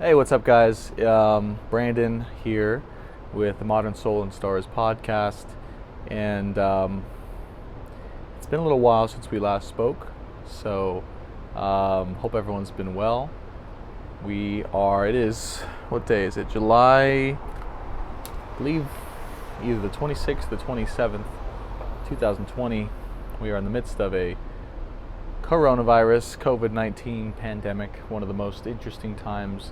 Hey, what's up, guys? Brandon here with the Modern Soul and Stars podcast, and it's been a little while since we last spoke, so hope everyone's been well. It is, what day is it? July, I believe either the 26th or 27th, 2020. We are in the midst of a coronavirus, COVID-19 pandemic, one of the most interesting times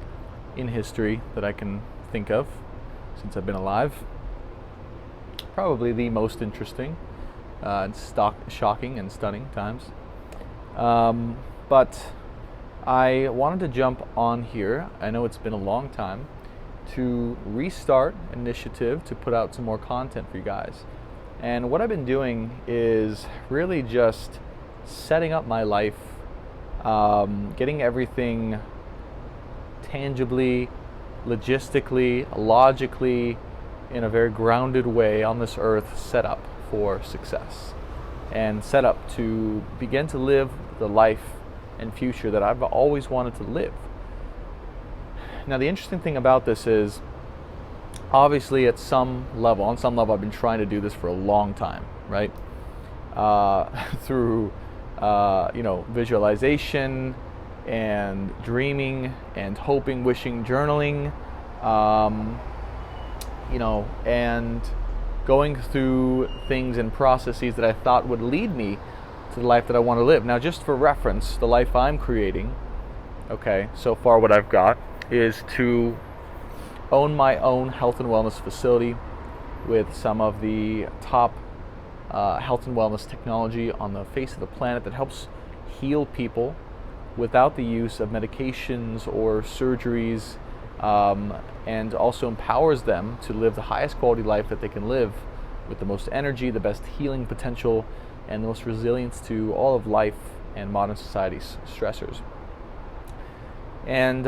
in history that I can think of since I've been alive. Probably the most interesting, shocking and stunning times. But I wanted to jump on here. I know it's been a long time to restart an initiative to put out some more content for you guys. And what I've been doing is really just setting up my life, getting everything tangibly, logistically, logically, in a very grounded way on this earth set up for success and set up to begin to live the life and future that I've always wanted to live. Now, the interesting thing about this is, obviously, on some level, I've been trying to do this for a long time, right? Through visualization and dreaming and hoping, wishing, journaling, and going through things and processes that I thought would lead me to the life that I want to live. Now, just for reference, the life I'm creating, okay, so far what I've got is to own my own health and wellness facility with some of the top health and wellness technology on the face of the planet that helps heal people without the use of medications or surgeries, and also empowers them to live the highest quality life that they can live with the most energy, the best healing potential, and the most resilience to all of life and modern society's stressors. And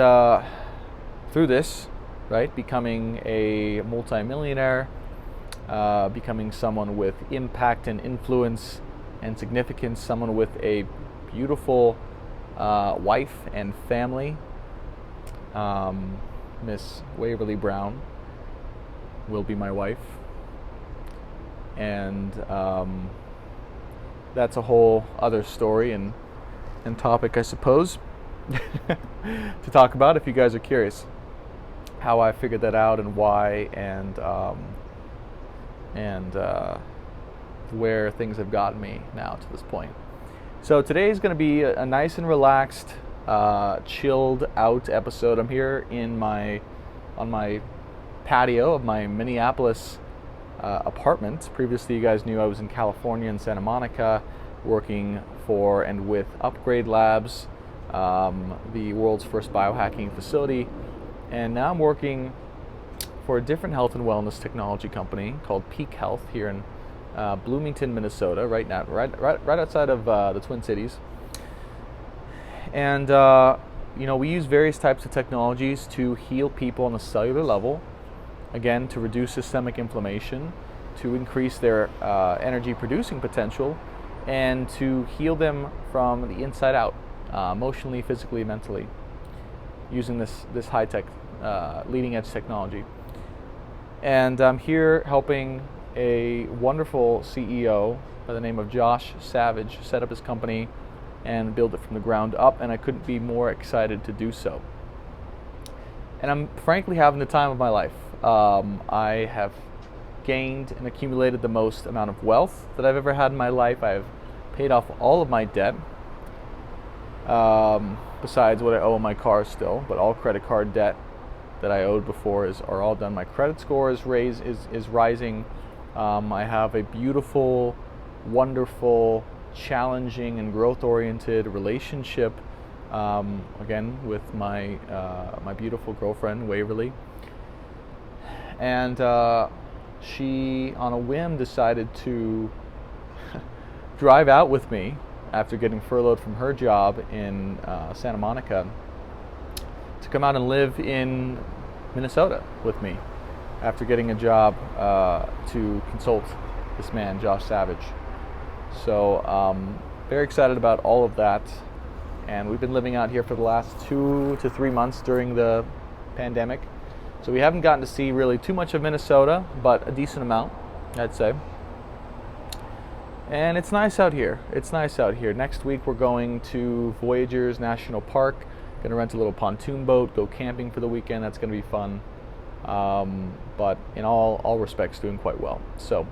through this, right, becoming a multimillionaire, becoming someone with impact and influence and significance, someone with a beautiful wife and family. Miss Waverly Brown will be my wife, and that's a whole other story and topic, I suppose, to talk about if you guys are curious how I figured that out and why, and where things have gotten me now to this point. So today is going to be a nice and relaxed, chilled out episode. I'm here on my patio of my Minneapolis apartment. Previously, you guys knew I was in California in Santa Monica, working for and with Upgrade Labs, the world's first biohacking facility. And now I'm working for a different health and wellness technology company called Peak Health here in Bloomington, Minnesota, right outside of the Twin Cities. And we use various types of technologies to heal people on a cellular level, again, to reduce systemic inflammation, to increase their energy producing potential, and to heal them from the inside out, emotionally, physically, mentally, using this high-tech, leading-edge technology. And I'm here helping a wonderful CEO by the name of Josh Savage set up his company and build it from the ground up, and I couldn't be more excited to do so. And I'm frankly having the time of my life. I have gained and accumulated the most amount of wealth that I've ever had in my life. I've paid off all of my debt, besides what I owe on my car still, but all credit card debt that I owed before are all done. My credit score is rising. I have a beautiful, wonderful, challenging, and growth-oriented relationship, again, with my beautiful girlfriend, Waverly. And she, on a whim, decided to drive out with me after getting furloughed from her job in Santa Monica to come out and live in Minnesota with me after getting a job to consult this man, Josh Savage. So very excited about all of that, and we've been living out here for the last 2 to 3 months during the pandemic. So we haven't gotten to see really too much of Minnesota, but a decent amount, I'd say. And it's nice out here. It's nice out here. Next week we're going to Voyageurs National Park. Going to rent a little pontoon boat, go camping for the weekend. That's going to be fun. But in all respects, doing quite well. So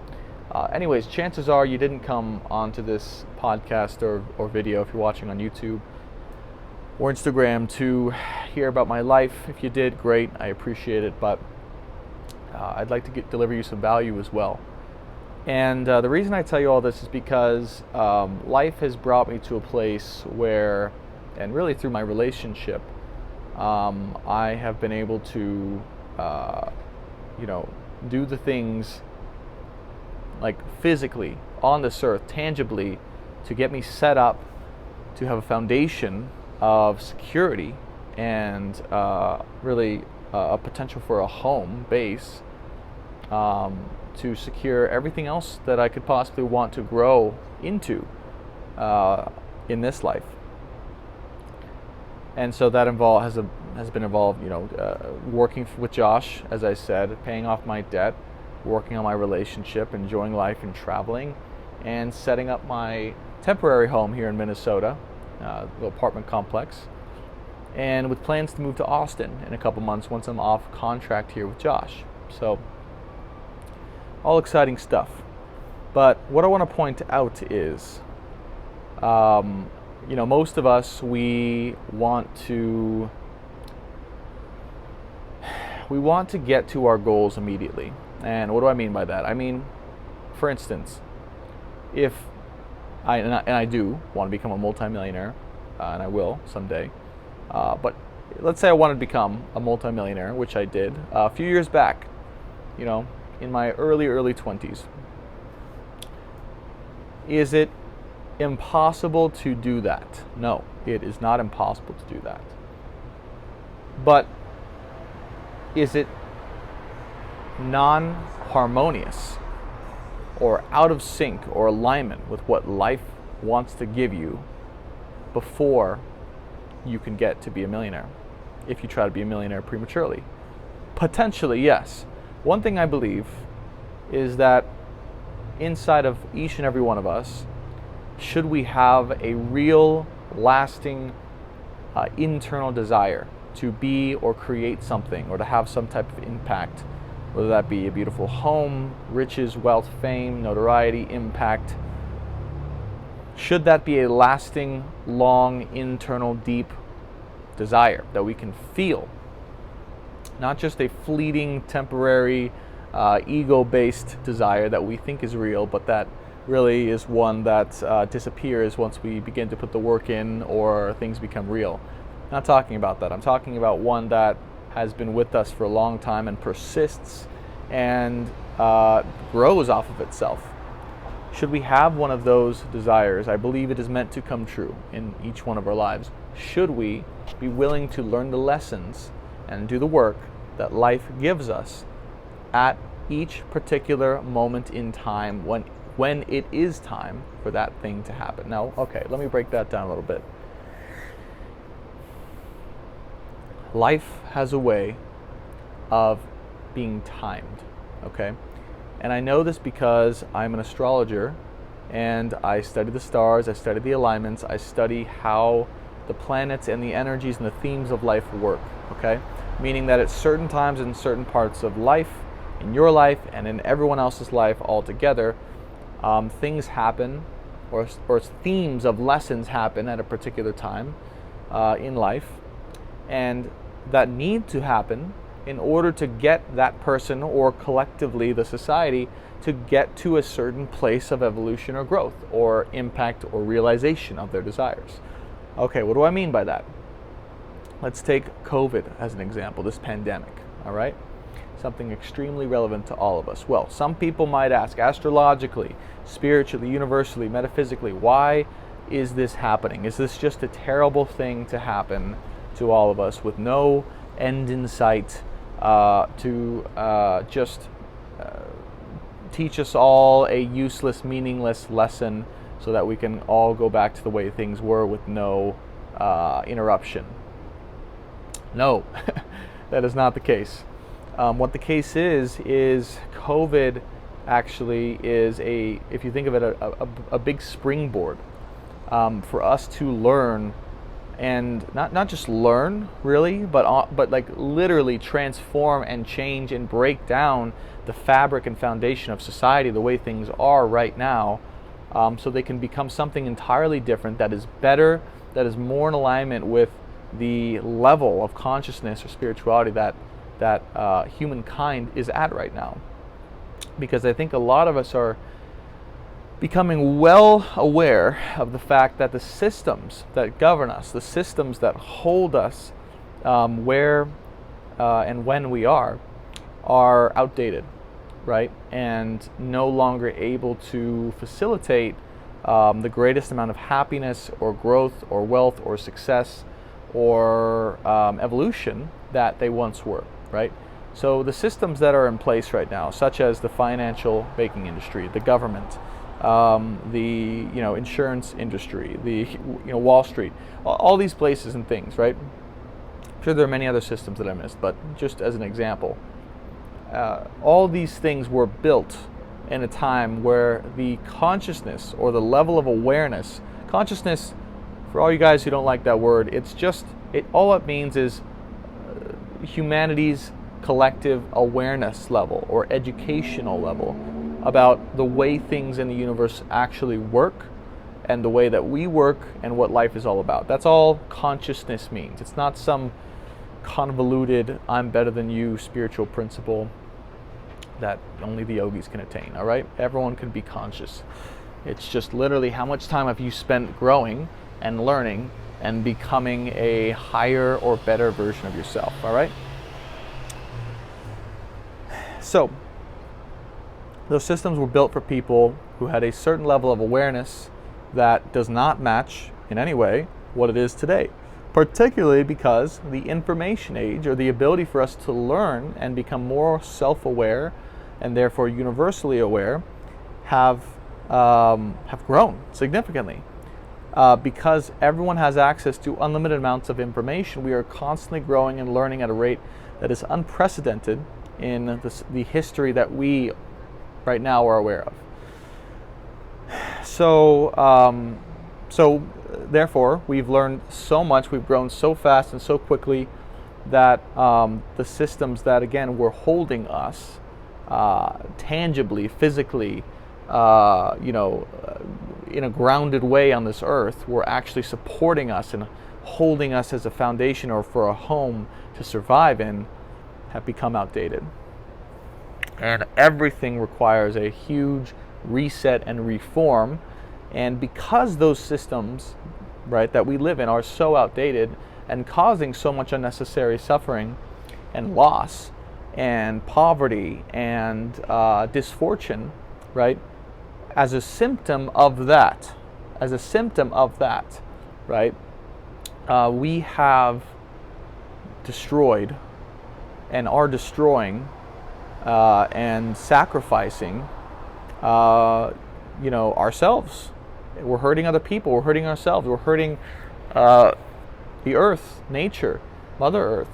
anyways, chances are you didn't come onto this podcast or video if you're watching on YouTube or Instagram to hear about my life. If you did, great. I appreciate it. But I'd like to deliver you some value as well. And the reason I tell you all this is because life has brought me to a place where, and really through my relationship, I have been able to, do the things like physically on this earth, tangibly, to get me set up to have a foundation of security and really a potential for a home base. To secure everything else that I could possibly want to grow into in this life. And so that has been involved, working with Josh, as I said, paying off my debt, working on my relationship, enjoying life and traveling, and setting up my temporary home here in Minnesota, little apartment complex, and with plans to move to Austin in a couple months once I'm off contract here with Josh. So all exciting stuff. But what I want to point out is, most of us, we want to get to our goals immediately. And what do I mean by that? I mean, for instance, if I do want to become a multimillionaire, and I will someday, but let's say I wanted to become a multimillionaire, which I did a few years back, in my early 20s. Is it impossible to do that? No, it is not impossible to do that. But is it non-harmonious or out of sync or alignment with what life wants to give you before you can get to be a millionaire? If you try to be a millionaire prematurely, potentially yes. One thing I believe is that inside of each and every one of us, should we have a real, lasting, internal desire to be or create something or to have some type of impact, whether that be a beautiful home, riches, wealth, fame, notoriety, impact, should that be a lasting, long, internal, deep desire that we can feel? Not just a fleeting, temporary, ego-based desire that we think is real, but that really is one that disappears once we begin to put the work in or things become real. Not talking about that. I'm talking about one that has been with us for a long time and persists and grows off of itself. Should we have one of those desires, I believe it is meant to come true in each one of our lives. Should we be willing to learn the lessons and do the work that life gives us at each particular moment in time when it is time for that thing to happen? Now, okay, let me break that down a little bit. Life has a way of being timed, okay? And I know this because I'm an astrologer and I study the stars, I study the alignments, I study how the planets and the energies and the themes of life work, okay? Meaning that at certain times in certain parts of life, in your life and in everyone else's life altogether, things happen or themes of lessons happen at a particular time in life, and that need to happen in order to get that person or collectively the society to get to a certain place of evolution or growth or impact or realization of their desires. Okay, what do I mean by that? Let's take COVID as an example, this pandemic, all right? Something extremely relevant to all of us. Well, some people might ask, astrologically, spiritually, universally, metaphysically, why is this happening? Is this just a terrible thing to happen to all of us with no end in sight to just teach us all a useless, meaningless lesson so that we can all go back to the way things were with no interruption? No, That is not the case. What the case is COVID actually is if you think of it, a big springboard for us to learn, and not just learn really, but like literally transform and change and break down the fabric and foundation of society, the way things are right now, so they can become something entirely different that is better, that is more in alignment with the level of consciousness or spirituality that humankind is at right now. Because I think a lot of us are becoming well aware of the fact that the systems that govern us, the systems that hold us where and when we are outdated, right? And no longer able to facilitate the greatest amount of happiness or growth or wealth or success or evolution that they once were, right? So the systems that are in place right now, such as the financial banking industry, the government, the insurance industry, the Wall Street, all these places and things, right? I'm sure there are many other systems that I missed, but just as an example, all these things were built in a time where the consciousness or the level of awareness, consciousness, for all you guys who don't like that word, all it means is humanity's collective awareness level or educational level about the way things in the universe actually work and the way that we work and what life is all about. That's all consciousness means. It's not some convoluted I'm better than you spiritual principle that only the yogis can attain, all right? Everyone can be conscious. It's just literally how much time have you spent growing and learning and becoming a higher or better version of yourself, all right? So, those systems were built for people who had a certain level of awareness that does not match in any way what it is today, particularly because the information age, or the ability for us to learn and become more self-aware and therefore universally aware, have grown significantly. Because everyone has access to unlimited amounts of information, we are constantly growing and learning at a rate that is unprecedented in the history that we right now are aware of. So therefore, we've learned so much, we've grown so fast and so quickly that the systems that, again, were holding us tangibly, physically, in a grounded way on this earth, were actually supporting us and holding us as a foundation or for a home to survive in, have become outdated. And everything requires a huge reset and reform. And because those systems, right, that we live in are so outdated and causing so much unnecessary suffering and loss and poverty and disfortune, right, as a symptom of that, right, we have destroyed and are destroying and sacrificing, ourselves. We're hurting other people. We're hurting ourselves. We're hurting the earth, nature, Mother Earth.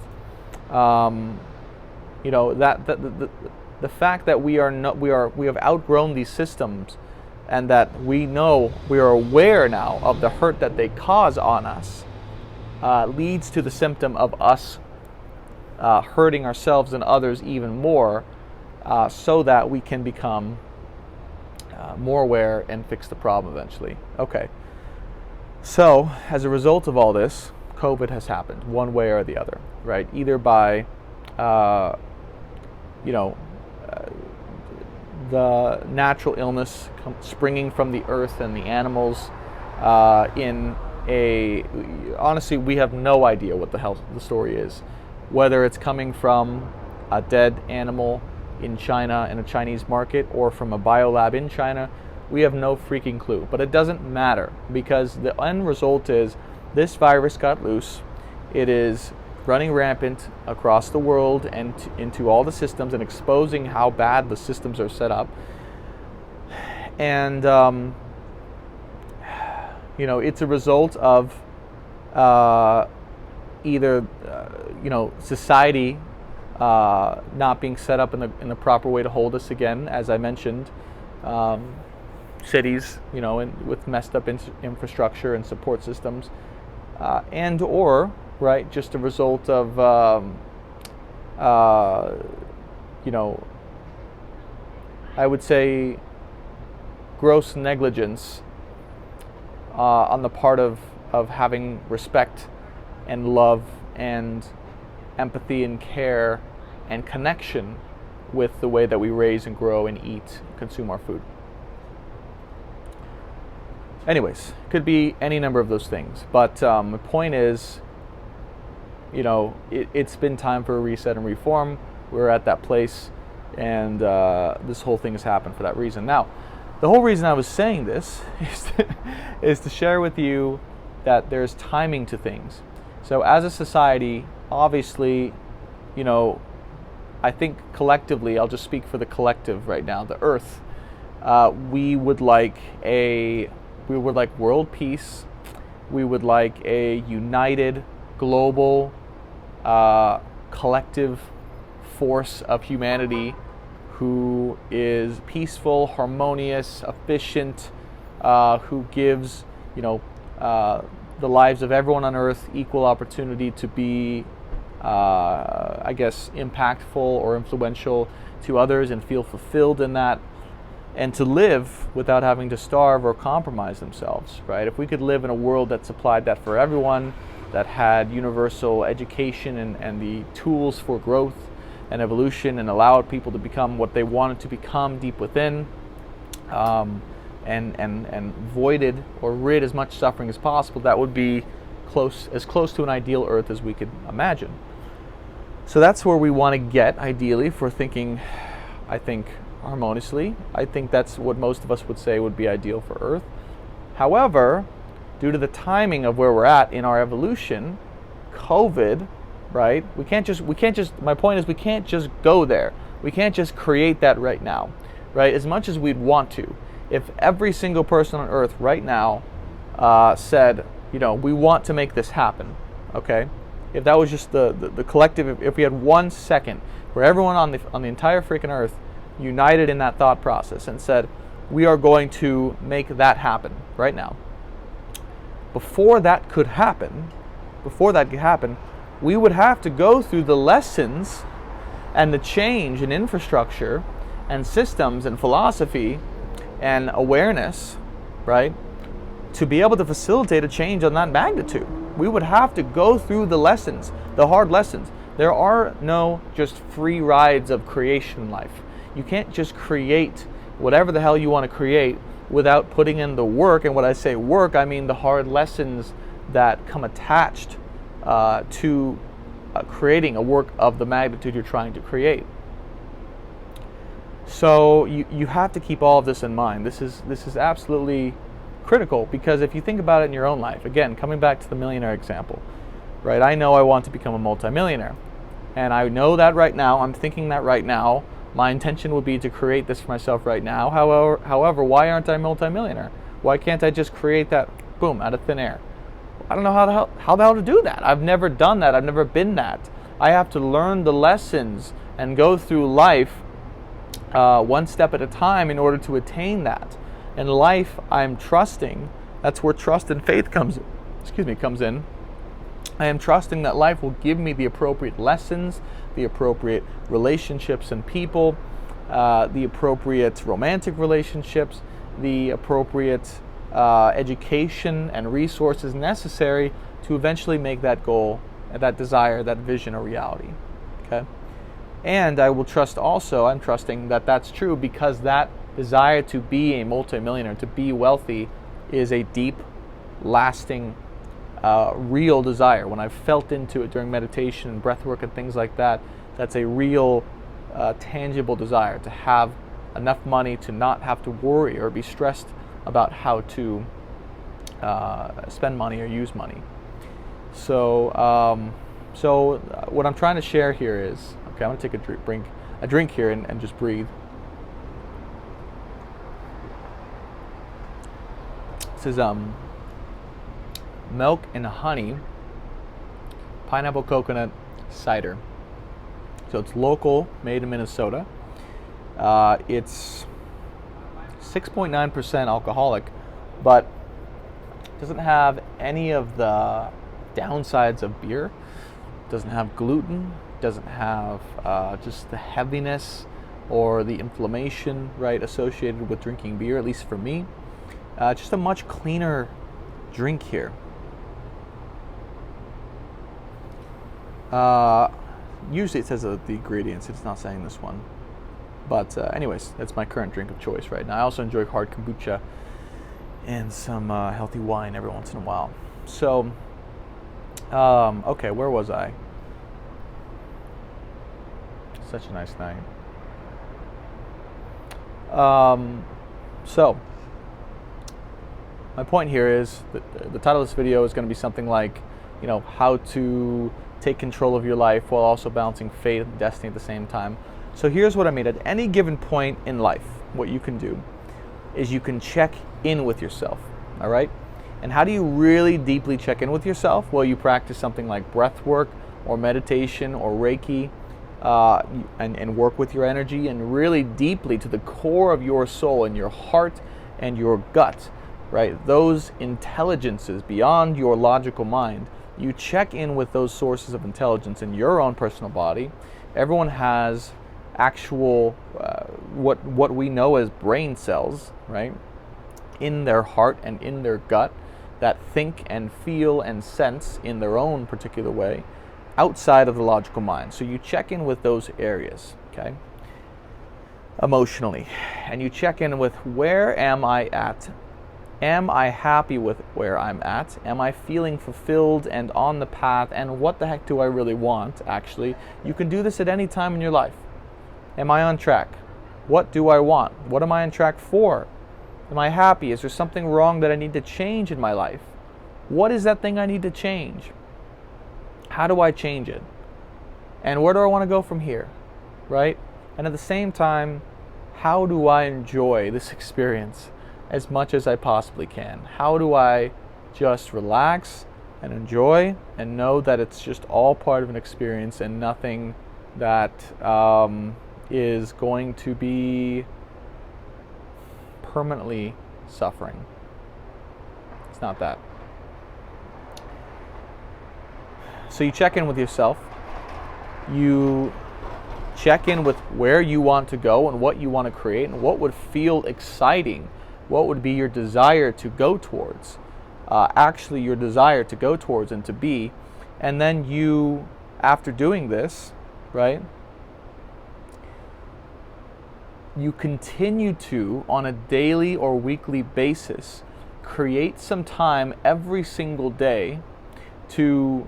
The fact that we have outgrown these systems, and that we are aware now of the hurt that they cause on us, leads to the symptom of us hurting ourselves and others even more, so that we can become more aware and fix the problem eventually. Okay. So, as a result of all this, COVID has happened one way or the other, right? Either by, the natural illness springing from the earth and the animals honestly, we have no idea what the hell the story is. Whether it's coming from a dead animal in China in a Chinese market or from a biolab in China, we have no freaking clue. But it doesn't matter, because the end result is this virus got loose. It is running rampant across the world and into all the systems, and exposing how bad the systems are set up. And it's a result of either society not being set up in the proper way to hold us again, as I mentioned. Cities, with messed up infrastructure and support systems, and or right, just a result of I would say gross negligence on the part of having respect and love and empathy and care and connection with the way that we raise and grow and eat, consume our food. Anyways, could be any number of those things. But the point is, it's been time for a reset and reform. We're at that place, and this whole thing has happened for that reason. Now, the whole reason I was saying this is to share with you that there's timing to things. So as a society, obviously, I think collectively, I'll just speak for the collective right now, the Earth, we would like world peace. We would like a united, global, collective force of humanity who is peaceful, harmonious, efficient, who gives, the lives of everyone on Earth equal opportunity to be, impactful or influential to others and feel fulfilled in that, and to live without having to starve or compromise themselves, right? If we could live in a world that supplied that for everyone, that had universal education and the tools for growth and evolution, and allowed people to become what they wanted to become deep within, and voided or rid as much suffering as possible, that would be as close to an ideal Earth as we could imagine. So that's where we want to get, ideally, if we're thinking, I think, harmoniously. I think that's what most of us would say would be ideal for Earth. However, due to the timing of where we're at in our evolution, COVID, right? We can't just, my point is, we can't just go there. We can't just create that right now, right? As much as we'd want to. If every single person on Earth right now said, we want to make this happen, okay? If that was just the collective, if we had 1 second where everyone on the entire freaking Earth united in that thought process and said, we are going to make that happen right now. Before that could happen, we would have to go through the lessons and the change in infrastructure and systems and philosophy and awareness, right, to be able to facilitate a change on that magnitude. We would have to go through the lessons, the hard lessons. There are no just free rides of creation in life. You can't just create whatever the hell you want to create without putting in the work. And when I say work, I mean the hard lessons that come attached to creating a work of the magnitude you're trying to create. So you have to keep all of this in mind. This is absolutely critical, because if you think about it in your own life, again, coming back to the millionaire example, right? I know I want to become a multimillionaire, and I know that right now. I'm thinking that right now. My intention would be to create this for myself right now. However, why aren't I a multimillionaire? Why can't I just create that, boom, out of thin air? I don't know how the hell to do that. I've never done that. I've never been that. I have to learn the lessons and go through life one step at a time in order to attain that. In life, I'm trusting. That's where trust and faith comes in. I am trusting that life will give me the appropriate lessons, the appropriate relationships and people, the appropriate romantic relationships, the appropriate education and resources necessary to eventually make that goal, that desire, that vision a reality. Okay? And I will trust also, I'm trusting that that's true because that desire to be a multimillionaire, to be wealthy, is a deep, lasting, real desire. When I've felt into it during meditation and breath work and things like that, that's a real, tangible desire to have enough money to not have to worry or be stressed about how to spend money or use money. So what I'm trying to share here is, okay, I'm going to take a drink here and just breathe. This is milk and honey, pineapple coconut cider. So it's local, made in Minnesota. It's 6.9% alcoholic, but doesn't have any of the downsides of beer. Doesn't have gluten, doesn't have just the heaviness or the inflammation, right, associated with drinking beer, at least for me. Just a much cleaner drink here. Usually it says the ingredients, it's not saying this one. But anyways, that's my current drink of choice right now. I also enjoy hard kombucha and some healthy wine every once in a while. So, okay, where was I? Such a nice night. So, my point here is that the title of this video is going to be something like, how to take control of your life while also balancing faith and destiny at the same time. So here's what I mean. At any given point in life, what you can do is you can check in with yourself, all right? And how do you really deeply check in with yourself? Well, you practice something like breath work or meditation or Reiki, and work with your energy and really deeply to the core of your soul and your heart and your gut, right? Those intelligences beyond your logical mind. You check in with those sources of intelligence in your own personal body. Everyone has actual, what we know as brain cells, right, in their heart and in their gut that think and feel and sense in their own particular way outside of the logical mind. So you check in with those areas, okay, emotionally, and you check in with, where am I at? Am I happy with where I'm at? Am I feeling fulfilled and on the path? And what the heck do I really want, actually? You can do this at any time in your life. Am I on track? What do I want? What am I on track for? Am I happy? Is there something wrong that I need to change in my life? What is that thing I need to change? How do I change it? And where do I want to go from here, right? And at the same time, how do I enjoy this experience as much as I possibly can? How do I just relax and enjoy and know that it's just all part of an experience and nothing that is going to be permanently suffering? It's not that. So you check in with yourself. You check in with where you want to go and what you want to create and what would feel exciting. What would be your desire to go towards? Actually, your desire to go towards and to be. And then you, after doing this, right, you continue to, on a daily or weekly basis, create some time every single day to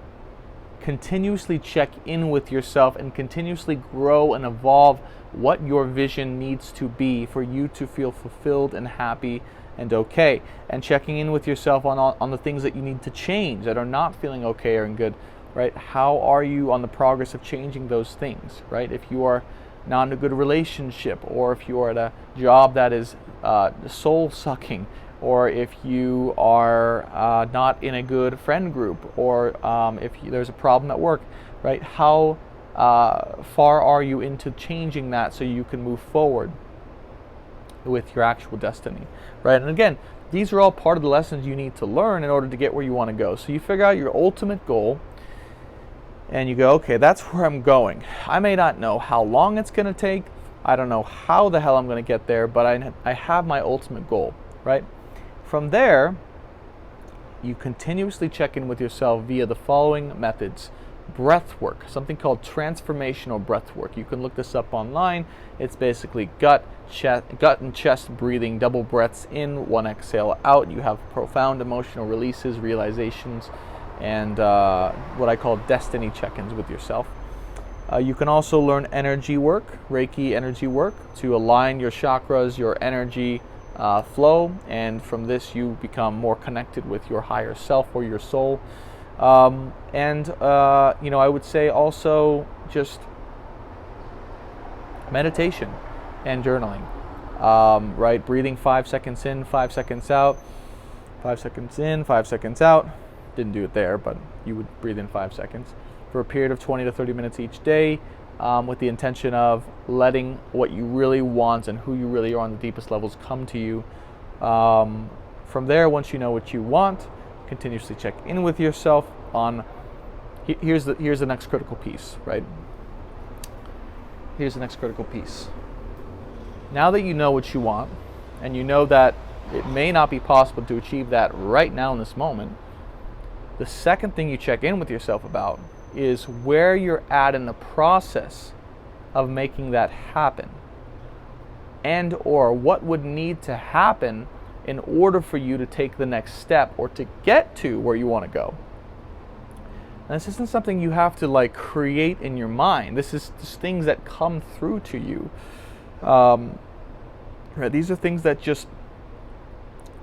continuously check in with yourself and continuously grow and evolve what your vision needs to be for you to feel fulfilled and happy and okay. And checking in with yourself on the things that you need to change that are not feeling okay or good, right? How are you on the progress of changing those things, right? If you are not in a good relationship, or if you are at a job that is soul-sucking, or if you are not in a good friend group, or if there's a problem at work, right? How far are you into changing that so you can move forward with your actual destiny, right? And again, these are all part of the lessons you need to learn in order to get where you want to go. So you figure out your ultimate goal, and you go, okay, that's where I'm going. I may not know how long it's going to take. I don't know how the hell I'm going to get there, but I have my ultimate goal, right? From there, you continuously check in with yourself via the following methods. Breath work, something called transformational breath work. You can look this up online. It's basically gut and chest breathing, double breaths in, one exhale out. You have profound emotional releases, realizations, and what I call destiny check-ins with yourself. You can also learn energy work, Reiki energy work, to align your chakras, your energy flow, and from this you become more connected with your higher self or your soul. I would say also just meditation and journaling, right? Breathing 5 seconds in, 5 seconds out, 5 seconds in, 5 seconds out. Didn't do it there, but you would breathe in 5 seconds for a period of 20 to 30 minutes each day. with the intention of letting what you really want and who you really are on the deepest levels come to you. From there, once you know what you want, continuously check in with yourself on, here's the next critical piece, right? Here's the next critical piece. Now that you know what you want, and you know that it may not be possible to achieve that right now in this moment, the second thing you check in with yourself about is where you're at in the process of making that happen, and or what would need to happen in order for you to take the next step or to get to where you want to go. And this isn't something you have to like create in your mind. This is just things that come through to you. Right? These are things that just,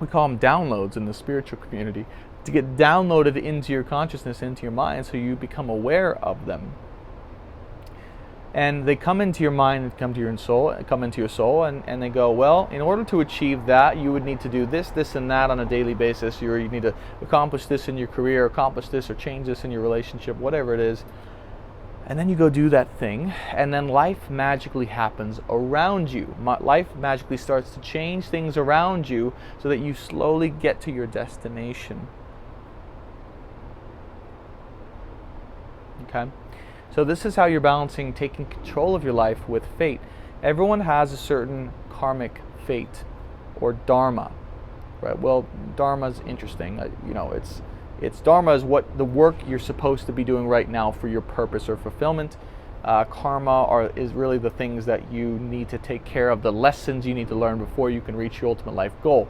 we call them downloads in the spiritual community, to get downloaded into your consciousness, into your mind, so you become aware of them. And they come into your mind and come into your soul, and they go, well, in order to achieve that, you would need to do this, this, and that on a daily basis. You need to accomplish this in your career, accomplish this, or change this in your relationship, whatever it is. And then you go do that thing, and then life magically happens around you. Life magically starts to change things around you so that you slowly get to your destination. Okay? So this is how you're balancing taking control of your life with fate. Everyone has a certain karmic fate or dharma, right? Well, dharma is interesting. It's dharma is what the work you're supposed to be doing right now for your purpose or fulfillment. Karma is really the things that you need to take care of, the lessons you need to learn before you can reach your ultimate life goal.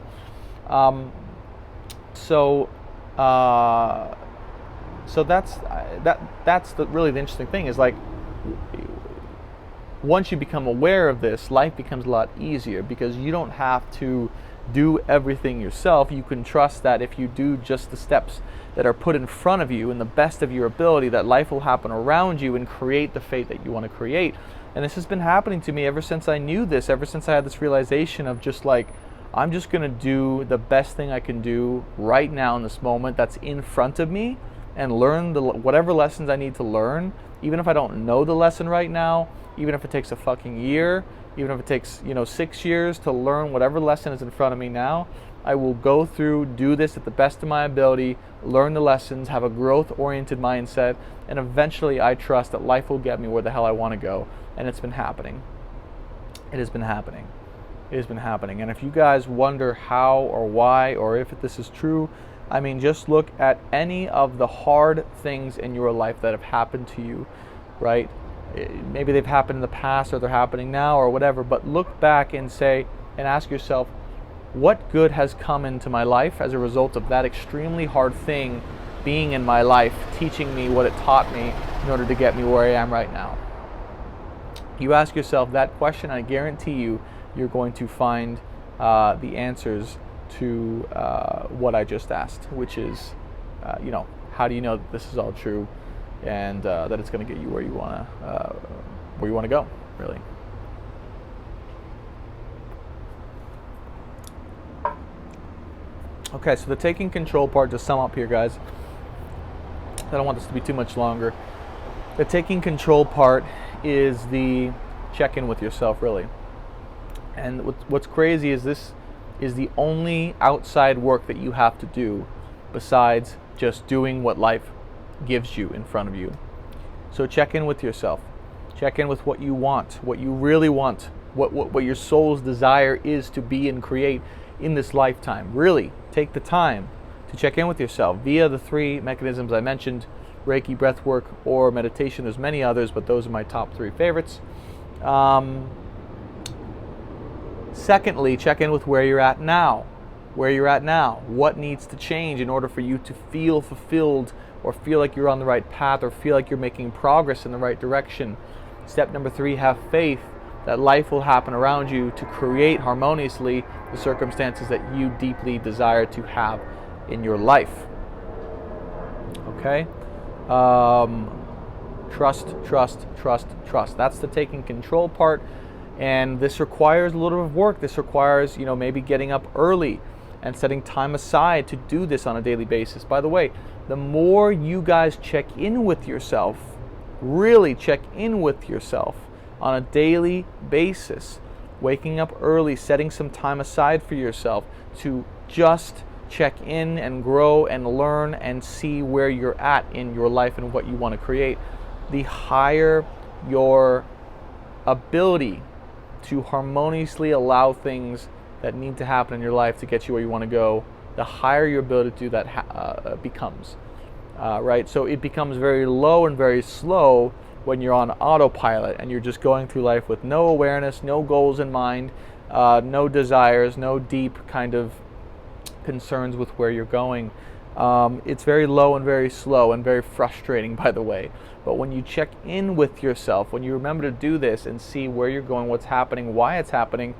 So that's really the interesting thing, is like, once you become aware of this, life becomes a lot easier because you don't have to do everything yourself. You can trust that if you do just the steps that are put in front of you in the best of your ability, that life will happen around you and create the fate that you want to create. And this has been happening to me ever since I knew this, ever since I had this realization of just like, I'm just going to do the best thing I can do right now in this moment that's in front of me, and learn whatever lessons I need to learn, even if I don't know the lesson right now, even if it takes a fucking year, even if it takes 6 years to learn whatever lesson is in front of me now. I will go through, do this at the best of my ability, learn the lessons, have a growth-oriented mindset, and eventually I trust that life will get me where the hell I want to go. And it's been happening. It has been happening. It has been happening. And if you guys wonder how or why or if this is true, I mean, just look at any of the hard things in your life that have happened to you, right? Maybe they've happened in the past or they're happening now or whatever, but look back and ask yourself, what good has come into my life as a result of that extremely hard thing being in my life, teaching me what it taught me in order to get me where I am right now? You ask yourself that question, I guarantee you're going to find the answers to what I just asked, which is, how do you know that this is all true, and that it's going to get you where you want to go, really. Okay, so the taking control part, to sum up here, guys, I don't want this to be too much longer. The taking control part is the check-in with yourself, really. And what's crazy is this is the only outside work that you have to do besides just doing what life gives you in front of you. So check in with yourself. Check in with what you want, what you really want, what your soul's desire is to be and create in this lifetime. Really take the time to check in with yourself via the 3 mechanisms I mentioned: Reiki, breathwork, or meditation. There's many others, but those are my top 3 favorites. Secondly, check in with where you're at now. Where you're at now. What needs to change in order for you to feel fulfilled, or feel like you're on the right path, or feel like you're making progress in the right direction. Step number 3, have faith that life will happen around you to create harmoniously the circumstances that you deeply desire to have in your life. Okay? Trust, trust, trust, trust. That's the taking control part. And this requires a little bit of work. This requires, maybe getting up early and setting time aside to do this on a daily basis. By the way, the more you guys check in with yourself, really check in with yourself on a daily basis, waking up early, setting some time aside for yourself to just check in and grow and learn and see where you're at in your life and what you want to create, the higher your ability to harmoniously allow things that need to happen in your life to get you where you want to go, the higher your ability to do that becomes. Right? So it becomes very low and very slow when you're on autopilot and you're just going through life with no awareness, no goals in mind, no desires, no deep kind of concerns with where you're going. It's very low and very slow and very frustrating, by the way. But when you check in with yourself, when you remember to do this and see where you're going, what's happening, why it's happening,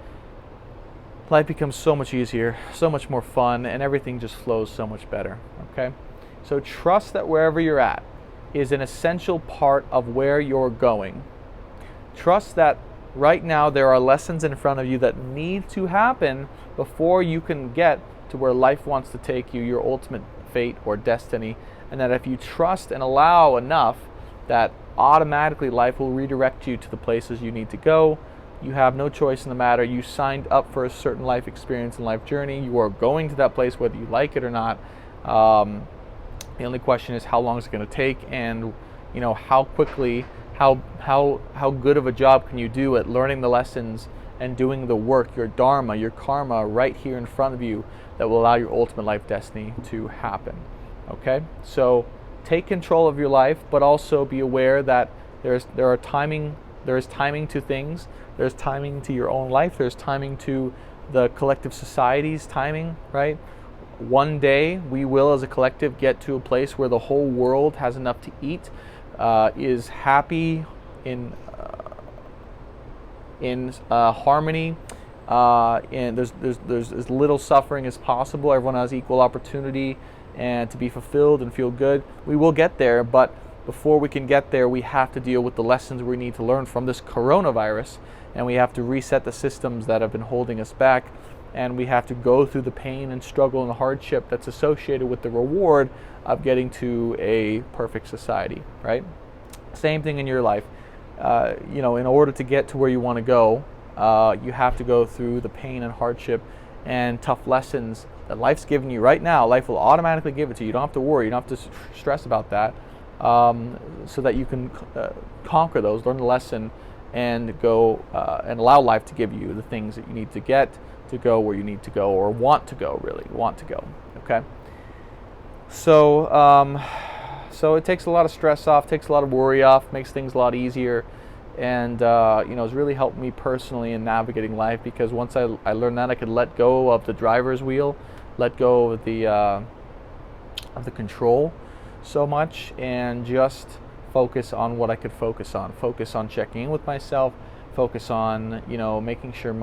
life becomes so much easier, so much more fun, and everything just flows so much better. Okay? So trust that wherever you're at is an essential part of where you're going. Trust that right now there are lessons in front of you that need to happen before you can get to where life wants to take you, your ultimate fate or destiny, and that if you trust and allow enough, that automatically life will redirect you to the places you need to go. You have no choice in the matter. You signed up for a certain life experience and life journey. You are going to that place whether you like it or not. The only question is how long is it going to take, and how quickly, how good of a job can you do at learning the lessons and doing the work, your dharma, your karma, right here in front of you that will allow your ultimate life destiny to happen. Okay, so take control of your life, but also be aware that there is timing to things. There's timing to your own life. There's timing to the collective society's timing, right? One day we will, as a collective, get to a place where the whole world has enough to eat, is happy in harmony, and there's as little suffering as possible. Everyone has equal opportunity and to be fulfilled and feel good. We will get there, but before we can get there, we have to deal with the lessons we need to learn from this coronavirus, and we have to reset the systems that have been holding us back, and we have to go through the pain and struggle and the hardship that's associated with the reward of getting to a perfect society, right? Same thing in your life. In order to get to where you want to go, you have to go through the pain and hardship and tough lessons that life's giving you right now. Life will automatically give it to you. You don't have to worry. You don't have to stress about that, so that you can conquer those, learn the lesson, and go and allow life to give you the things that you need to get to go where you need to go, or want to go, really want to go. Okay. So it takes a lot of stress off, takes a lot of worry off, makes things a lot easier, and it's really helped me personally in navigating life, because once I learned that, I could let go of the driver's wheel, let go of the control so much, and just focus on what I could focus on. Focus on checking in with myself. Focus on making sure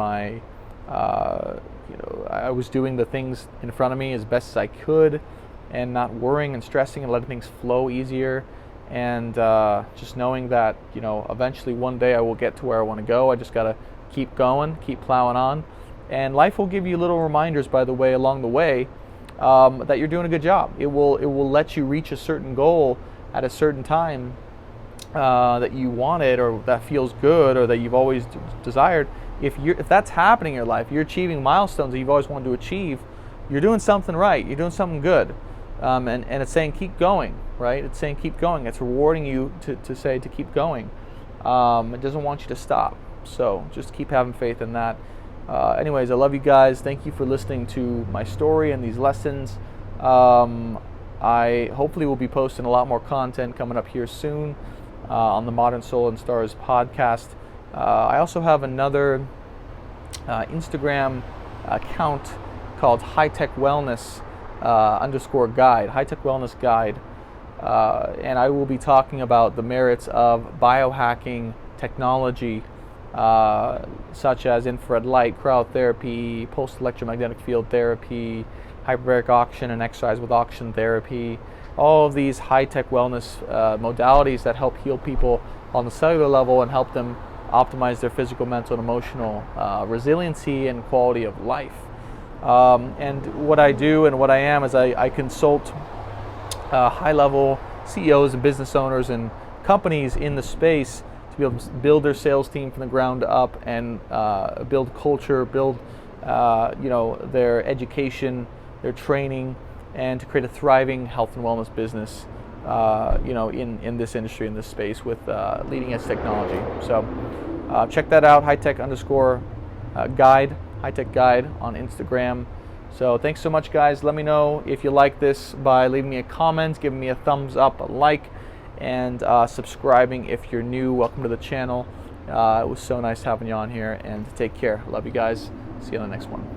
I was doing the things in front of me as best as I could, and not worrying and stressing and letting things flow easier, and just knowing that eventually one day I will get to where I want to go. I just gotta keep going, keep plowing on, and life will give you little reminders, by the way, along the way, that you're doing a good job. It will let you reach a certain goal at a certain time that you wanted, or that feels good, or that you've always desired. If that's happening in your life, you're achieving milestones that you've always wanted to achieve, you're doing something right, you're doing something good, and it's saying keep going, right? It's saying keep going. It's rewarding you to say to keep going. It doesn't want you to stop, so just keep having faith in that. Anyways, I love you guys. Thank you for listening to my story and these lessons. I hopefully will be posting a lot more content coming up here soon on the Modern Soul and Stars podcast. I also have another Instagram account called High Tech Wellness _guide, High Tech Wellness Guide, and I will be talking about the merits of biohacking technology, such as infrared light, cryotherapy, pulsed electromagnetic field therapy, hyperbaric oxygen and exercise with oxygen therapy. All of these high-tech wellness modalities that help heal people on the cellular level and help them optimize their physical, mental, and emotional resiliency and quality of life. And what I do and what I am is I consult high-level CEOs and business owners and companies in the space to be able to build their sales team from the ground up and build culture, build their education, their training, and to create a thriving health and wellness business in this industry, in this space, with leading edge technology. So check that out, high-tech_guide, high-tech guide on Instagram. So thanks so much, guys. Let me know if you like this by leaving me a comment, giving me a thumbs up, a like, and subscribing if you're new. Welcome to the channel. It was so nice having you on here, and take care. Love you guys. See you on the next one.